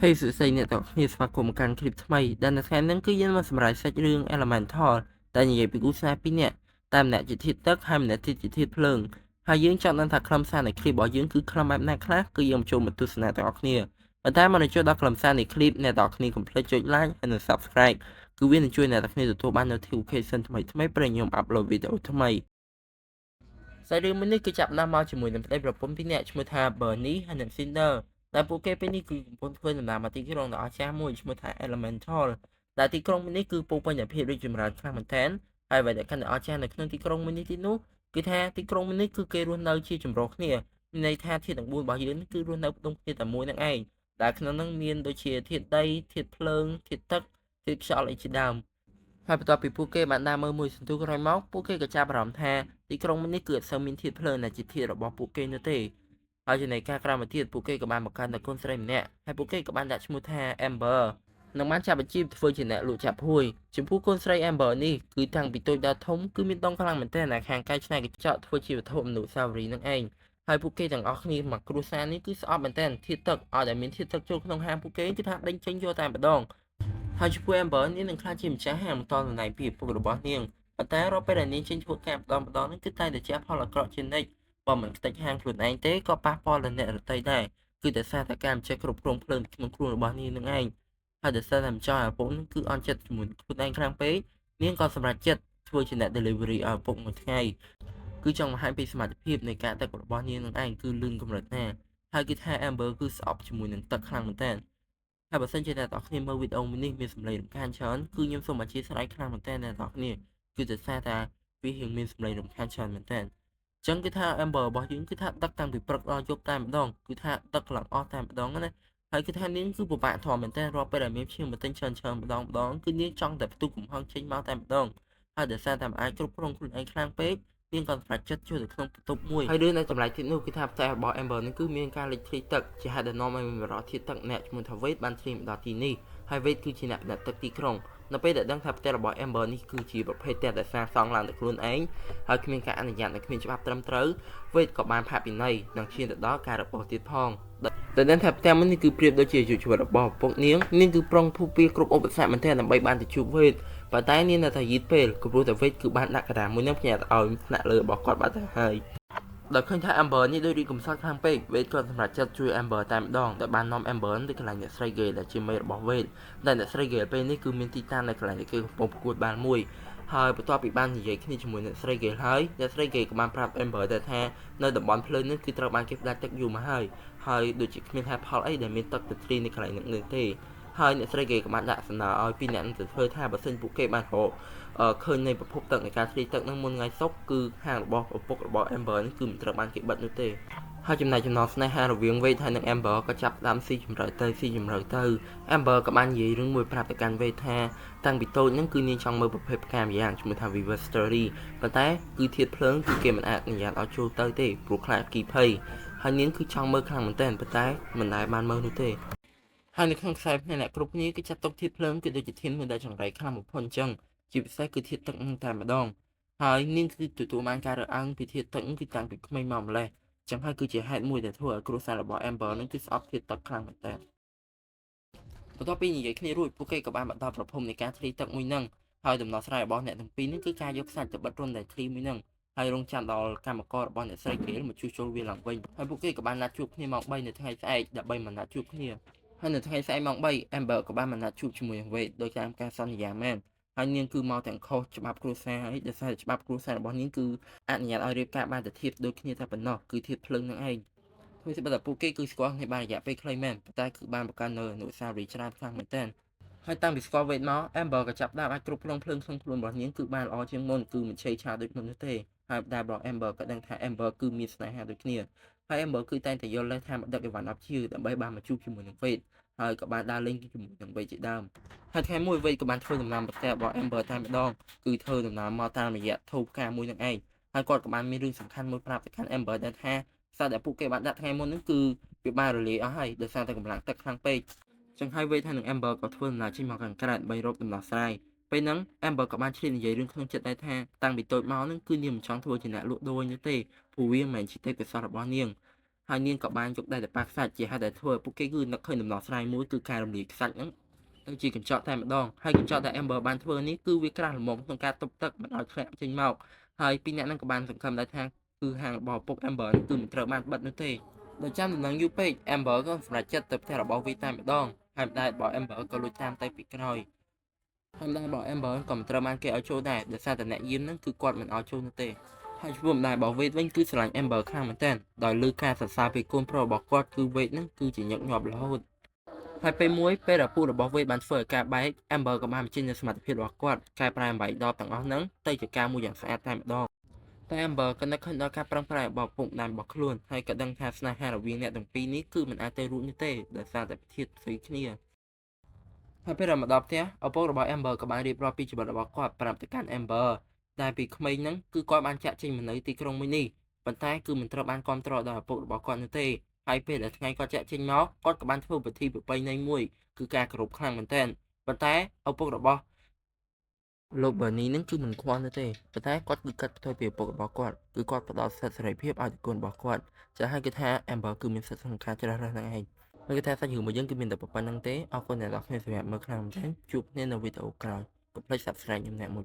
Hey សួស្តីអ្នកទាំងគ្នាស្វាគមន៍មកកាន់คลิปថ្មីដែលនៅថ្ងៃនេះគឺយើងមកសម្រាប់សាច់រឿង Elemental ដែលនិយាយពីគូស្នេហ៍ពីរនាក់តែម្នាក់ជាធាតុទឹកហើយម្នាក់ទៀតជាធាតុភ្លើងហើយយើងចង់ដឹងថាខ្លឹមសារនៃคลิปរបស់យើងគឺខ្លឹមបែបណាខ្លះគឺយើងចូលមកទស្សនាទាំងអស់គ្នាប៉ុន្តែមកចូលដល់ខ្លឹមសារនៃคลิปអ្នកទាំងអស់គ្នាកុំភ្លេចចុច like ហើយនិង subscribe គឺវានឹងជួយអ្នកទាំងគ្នាទទួលបាន notification ថ្មីពេលខ្ញុំ upload វីដេអូថ្មីសាច់រឿងមួយនេះគឺចាប់ផ្ដើមមកជាមួយនឹងប្តីប្រពន្ធពីរនាក់ឈ្មោះថា Bernie ហើយនិង Cinder ដែលពួកគេពេលនេះគឺកំពុងធ្វើដំណើរមកទីក្រុងដ៏អស្ចារ្យមួយឈ្មោះថា Elemental ដែលទីក្រុងមួយនេះគឺពោរពេញដោយភាពរីកចម្រើនខ្លាំងមែនទែនហើយអ្វីដែលកាន់តែអស្ចារ្យនៅក្នុងទីក្រុងមួយនេះទៀតនោះគឺថាទីក្រុងមួយនេះគឺគេរស់នៅជាចម្រុះគ្នាមានន័យថាធាតុទាំង4របស់យើងគឺរស់នៅផ្ដុំគ្នាតែមួយនឹងឯងដែលក្នុងនោះមានដូចជាធាតុដីធាតុភ្លើងធាតុទឹកធាតុខ្យល់អីជាដើមហើយបន្ទាប់ពីពួកគេបានដើរមើលមួយសន្ទុះក្រោយមកពួកគេក៏ចាប់អារម្មណ៍ថាទីក្រុងមួយនេះគឺអត់សូវមានធាតុភ្លើងដែលជាធាតុរបស់ពួកគេនោះទេហើយចំណែកការក្រោយមកទៀតពួកគេក៏បានបង្កើតនូវកូនស្រីម្នាក់ហើយពួកគេក៏បានដាក់ឈ្មោះថា Amber នឹងបានចាប់អាជីពធ្វើជាអ្នកលក់ចាប់ហួយចំពោះកូនស្រី Amber នេះគឺតាំងពីតូចដល់ធំគឺមានដងខ្លាំងមែនទែនដែលខាងកែច្នៃកញ្ចក់ធ្វើជាវត្ថុអនុស្សាវរីយ៍នឹងឯងហើយពួកគេទាំងអស់គ្នាមកគ្រួសារនេះគឺស្អប់មែនទែនធាតុទឹកឲ្យតែមានធាតុទឹកចូលក្នុងហាងពួកគេគឺថាដេញចេញយកតែម្ដងហើយចំពោះ Amber នេះនឹងក្លាយជាម្ចាស់ហាងបន្តតំណែងពីឪពុករបស់នាងប៉ុន្តែរាល់ពេលដែលនាងចេញធ្វើការម្ដងនេះគឺតែតែជះផលអាក្រក់ជានិច្ចបើមិនខ្ទេចហាងខ្លួនឯងទេក៏ប៉ះពាល់ដល់អ្នកដទៃដែរគឺដោយសារតែការមិនចេះគ្រប់គ្រងភ្លើងក្នុងខ្លួនរបស់នាងនឹងឯងហើយដោយសារតែម្ចាស់ឪពុកនឹងគឺអន់ចិត្តជាមួយខ្លួនឯងខ្លាំងពេកនាងក៏សម្រេចចិត្តធ្វើជាអ្នក delivery ឲ្យឪពុកមួយថ្ងៃគឺចង់បង្ហាញពីសមត្ថភាពនៃការដឹករបស់នាងនឹងឯងគឺលឿនកម្រិតណាហើយគឺថា Amber គឺស្អប់ជាមួយនឹងទឹកខ្លាំងមែនទែនហើយបើសិនជាអ្នកទាំងអស់គ្នាមើលវីដេអូមួយនេះមានសម្លេងរំខានច្រើនគឺខ្ញុំសូមអធិស្ឋានខ្លាំងមែនទែនអ្នកទាំងអស់គ្នាគឺដោយសារតែវារៀងមានសម្លេងរំខានច្រើនមែនទែនចឹងគឺថា Amber របស់យើងគឺថាដឹកតាំងពីព្រឹកដល់យប់តែម្ដងគឺថាដឹកឡើងអស់តែម្ដងណាហើយគឺថានាងគឺពិបាកធំមែនទែនរាល់ពេលដែលមានឈាមបន្ទិញច្រើនម្ដងគឺនាងចង់តែផ្ទុះកំហឹងចេញមកតែម្ដងហើយដោយសារតែមិនអាចគ្រប់គ្រងខ្លួនឯងខ្លាំងពេកនាងក៏សម្រេចចិត្តចូលទៅក្នុងបន្ទប់មួយហើយរឿងនៃចម្លែកទៀតនោះគឺថាផ្ទះរបស់ Amber នេះគឺមានការលេចធ្លាយទឹកជាហេតុដែលនាំឲ្យមានបរិយាធាតុទឹកអ្នកឈ្មោះថា Wade បានធ្លាយមកដល់ទីនេះហើយ Wade គឺជាអ្នកផ្នែកទឹកទីក្រុងនៅពេលដែលដឹងថាផ្ទះរបស់ Amber នេះគឺជាប្រភេទផ្ទះដែលសាងសង់ឡើងដោយខ្លួនឯងហើយគ្មានការអនុញ្ញាតនិងគ្មានច្បាប់ត្រឹមត្រូវ Wade ក៏បានផាកពិន័យនិងឈានទៅដល់ការរបបទៀតផងដែលដឹងថាផ្ទះមួយនេះគឺប្រៀបដូចជាយុវជនរបស់ឪពុកនាងគឺប្រុងភូពាគ្រប់ឧបសគ្គមែនទែនដើម្បីបានទៅជួប Wade ប៉ុន្តែនាងនៅតែយឺតពេលព្រោះតែ Wade គឺបានដាក់កណ្ដាលមួយនឹងផ្ញើឲ្យថ្នាក់លើរបស់គាត់បាត់ទៅហើយដោយឃើញថា Amber នេះដូចរីកកំសត់ខ្លាំងពេក Wade ក៏សម្រេចចិត្តជួយ Amber តែម្ដងដោយបាននាំ Amber ទៅកន្លែងអ្នកស្រី Gale ដែលជាមេរបស់ Wade ដែលអ្នកស្រី Gale ពេលនេះគឺមានទីតាំងនៅកន្លែងដែលគេកំពុងប្រកួតបាល់មួយហើយបន្ទាប់ពីបាននិយាយគ្នាជាមួយអ្នកស្រី Gale ហើយអ្នកស្រី Gale ក៏បានប្រាប់ Amber ទៅថានៅតំបន់ភ្លើងនេះគឺត្រូវបានគេផ្ដាច់ទឹកយូរមកហើយដូចជាគ្មានហេតុផលអីដែលមានទឹកទៅធ្លាយនៅកន្លែងនេះទេហើយអ្នកស្រី Gale ក៏បានដាក់សំណើឲ្យពីរអ្នកនឹងទៅធ្វើថាបើសិនពួកគេបានរកឃើញនៃប្រភពទឹកនៃការធ្លាយទឹកនឹងមុនថ្ងៃសុក្រគឺហាងរបស់ឪពុករបស់ Amber នេះគឺមិនត្រូវបានគេបិទនោះទេហើយចំណែកចំណងស្នេហារវាង Wade ហើយនិង Amber ក៏ចាប់ផ្ដើមស៊ីជម្រៅទៅ Amber ក៏បាននិយាយរឿងមួយប្រាប់ទៅកាន់ Wade ថាតាំងពីតូចហ្នឹងគឺនាងចង់មើលប្រភេទផ្កាម្យ៉ាងឈ្មោះថា Viver Story ប៉ុន្តែគឺធាតុភ្លើងគឺគេមិនអាចអនុញ្ញាតឲ្យចូលទៅទេព្រោះខ្លាចអគ្គីភ័យហើយនាងគឺចង់មើលខ្លាំងមែនទែនប៉ុន្តែមិនដែលបានមើលនោះទេហើយនៅក្នុងខ្សែភ្នែកអ្នកគ្រប់គ្នាគឺចាត់ទុកធាតុភ្លើងគឺដូចជាធាតុមួយដែលចង្រៃខ្លាំងបំផុតអញ្ចឹងជាពិសេសគឺធាតុទឹកនឹងតែម្ដងហើយនាងគឺទទួលបានការរើសអើងពីធាតុទឹកគឺតាំងពីក្មេងមកម្លេះចឹងហើយគឺជាហេតុមួយដែលធ្វើឲ្យគ្រួសាររបស់ Amber នឹងគឺស្អប់ធាតុទឹកខ្លាំងមែនទែនបន្ទាប់ពីនិយាយគ្នារួចពួកគេក៏បានបន្តប្រភពនៃការធ្លាយទឹកមួយនឹងហើយដំណោះស្រាយរបស់អ្នកទាំងពីរនេះគឺការយកខ្សាច់ទៅបិទរន្ធដែលធ្លាយមួយនឹងហើយរងចាំដល់កម្មកររបស់អ្នកស្រីគេមកជួសជុលវាឡើងវិញហើយពួកគេក៏បានណាត់ជួបគ្នាម៉ោង3នៅថ្ងៃស្អែកដើម្បីមកណាត់ជួបគ្នាហើយនៅថ្ងៃស្អែកម៉ោង3 Amber ក៏បានមកណាត់ជួបជាមួយនឹង Wade ដោយតាមការសន្យាមែនហើយនាងគឺមកទាំងខុសច្បាប់គ្រួសារហើយដោយសារច្បាប់គ្រួសាររបស់នាងគឺអនុញ្ញាតឲ្យរៀបការបានតែធៀបដូចគ្នាតែប៉ុណ្ណោះគឺធៀបភ្លើងនឹងឯងធ្វើសិបតែពួកគេគឺស្គាល់គ្នាបានរយៈពេលខ្លីមែនប៉ុន្តែគឺបានបង្កើននៅអនុស្សាវរីយ៍ច្រើនខ្លាំងមែនទែនហើយតាំងពីស្គាល់ Wade មក Amber ក៏ចាប់ផ្ដើមអាចគ្រប់គ្រងភ្លើងក្នុងខ្លួនរបស់នាងគឺបានល្អជាងមុនគឺមិនឆេវឆាវដូចមុននោះទេហើយតែរបស់ Amber ក៏ដឹងថា Amber គឺមានស្នេហាដូចគ្នាហើយ Amber គឺតែងតែយល់លេសថាមកដឹកអីវ៉ាន់10ជាដើម្បីបានមកជួបជាមួយនឹង Wade ហើយក៏បានដើរលេងជាមួយនឹង Wade ជាដើមហើយថ្ងៃមួយ Wade ក៏បានធ្វើដំណើរមកផ្ទះរបស់ Amber តែម្ដងគឺធ្វើដំណើរមកតាមរយៈធូបផ្កាមួយនឹងឯងហើយគាត់ក៏បានមានរឿងសំខាន់មួយប្រាប់ទៅកាន់ Amber ដែលថាសារដែលពួកគេបានដាក់ថ្ងៃមុនហ្នឹងគឺវាបានរលាយអស់ហើយដោយសារតែកម្លាំងទឹកខ្លាំងពេកចឹងហើយ Wade ហើយនិង Amber ក៏ធ្វើដំណើរចេញមកខាងក្រៅដើម្បីរកដំណោះស្រាយពេលហ្នឹង Amber ក៏បានឆ្លៀតនិយាយរឿងក្នុងចិត្តដែរថាតាំងពីតូចមកហ្នឹងគឺនាងមិនចង់ធ្វើជាអ្នកលក់ដូរនោះទេព្រោះវាមិនមែនជាទេពកោសល្យរបស់នាង ហើយនាងក៏បានយកដៃទៅប៉ាខ្សាច់ជាហេតុដែលធ្វើឲ្យពួកគេគឺនឹកឃើញដំណោះស្រាយមួយគឺការរំលាយខ្សាច់ហ្នឹងទៅជាកញ្ចក់តែម្ដងហើយកញ្ចក់ដែល Amber បានធ្វើនេះគឺវាក្រាស់ល្មមក្នុងការទប់ទឹកមិនឲ្យធ្លាក់ចេញមកហើយពីរអ្នកហ្នឹងក៏បានសង្ឃឹមដែរថាគឺហាងរបស់ឪពុក Amber គឺមិនត្រូវបានបិទនោះទេដោយចាំដំណឹងយូរពេក Amber ក៏សម្រេចចិត្តទៅផ្ទះរបស់វាតែម្ដងហើយម្ដាយរបស់ Amber ក៏លួចតាមទៅពីក្រោយហើយម្ដាយរបស់ Amber ក៏មិនត្រូវបានគេឲ្យចូលដែរដោយសារតែអ្នកយាមហ្នឹងគឺគាត់មិនឲ្យចូលនោះទេហើយឈ្មោះម្ដាយរបស់ Wade វិញគឺស្រឡាញ់ Amber ខ្លាំងមែនទែនដោយលើការសរសើរពីកូនប្រុសរបស់គាត់គឺ Wade ហ្នឹងគឺជាញឹកញាប់រហូតហើយពេលមួយពេលដែលពូរបស់ Wade បានធ្វើឲ្យការបែក Amber ក៏បានបញ្ចេញនូវសមត្ថភាពរបស់គាត់កែប្រែអំបែកដបទាំងអស់ហ្នឹងទៅជាការមួយយ៉ាងស្អាតតែម្ដងតែ Amber ក៏នឹកឃើញដល់ការប្រឹងប្រែងរបស់ពុកម្ដាយរបស់ខ្លួនហើយក៏ដឹងថាស្នេហារវាងអ្នកទាំងពីរនេះគឺមិនអាចទៅរួចនោះទេដោយសារតែប្រធានផ្សេងគ្នាហើយពេលមកដល់ផ្ទះឪពុករបស់ Amber ក៏បានរៀបរាប់ពីជីវិតរបស់គាត់ប្រាប់ទៅកាន់ Amber ដែលពីក្មេងហ្នឹងគឺគាត់បានចាក់ចេញមកនៅទីក្រុងមួយនេះប៉ុន្តែគឺមិនត្រូវបានគ្រប់គ្រងដោយឪពុករបស់គាត់នោះទេហើយពេលដែលថ្ងៃគាត់ចាក់ចេញមកគាត់ក៏បានធ្វើពិធីប្រពៃណីមួយគឺការគោរពខ្លាំងមែនទែនប៉ុន្តែឪពុករបស់លោក Bernie ហ្នឹងគឺមិនខ្វល់នោះទេប៉ុន្តែគាត់គឺកាត់ផ្ទុយពីឪពុករបស់គាត់គឺគាត់ផ្ដល់សិទ្ធិសេរីភាពឲ្យទៅកូនរបស់គាត់ចា៎ហើយគេថា Amber គឺមានសិទ្ធិក្នុងការជ្រើសរើសនឹងឯងហើយគេថាសាច់រឿងរបស់យើងគឺមានតែប៉ុណ្្នឹងទេអរគុណអ្នកនរគ្នាសម្រាប់មើលខ្លាំងមែនទែនជួបគ្នានៅវីដេអូក្រោយកុំភ្លេច Subscribe ខ្ញុំអ្នកមួយ